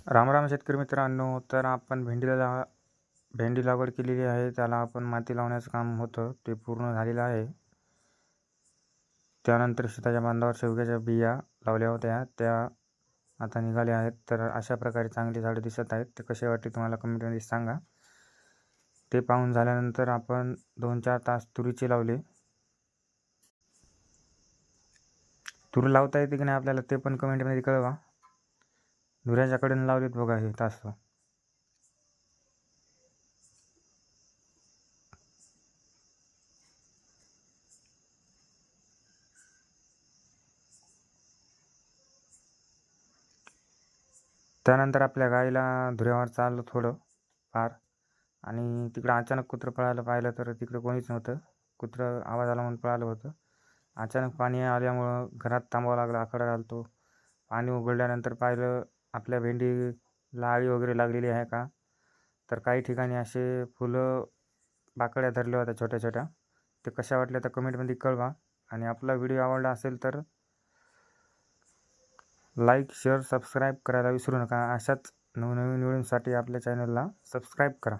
रामराम शेतकरी मित्रांनो, तर आपण भेंडी लागवड केलेली आहे. त्याला आपण माती लावण्याचं काम होतं, ते पूर्ण झालेलं आहे. त्यानंतर शेताच्या बांधावर शेवग्याच्या बिया लावल्या होत्या, त्या आता निघाल्या आहेत. तर अशा प्रकारे चांगली झाडं दिसत आहेत. ते कसे वाटते तुम्हाला कमेंटमध्ये सांगा. ते पाहून झाल्यानंतर आपण 2-4 तास तुरीचे लावले. तुरी लावता येते की नाही आपल्याला ते पण कमेंटमध्ये कळवा. धुऱ्याच्या कडेने लावलेत बघा हे तास. त्यानंतर आपल्या गाईला धुऱ्यावर चाललं थोडं फार, आणि तिकडं अचानक कुत्रं पळायला पाहिलं तर तिकडं कोणीच नव्हतं. कुत्रं आवाज आला म्हणून पळालं होतं. अचानक पाणी आल्यामुळं घरात थांबावं लागलं, आकडा घालतो. पाणी उघडल्यानंतर पाहिलं आपल्या भेंडीला अळी वगैरे लागलेली आहे का. तर काही ठिकाणी असे फुलं बाकड्या धरल्या होत्या छोट्या छोट्या. ते कशा वाटल्या तर कमेंटमध्ये कळवा. आणि आपला व्हिडिओ आवडला असेल तर लाईक, शेअर, सबस्क्राईब करायला विसरू नका. अशाच नवनवीन व्हिडिओसाठी आपल्या चॅनलला सबस्क्राईब करा.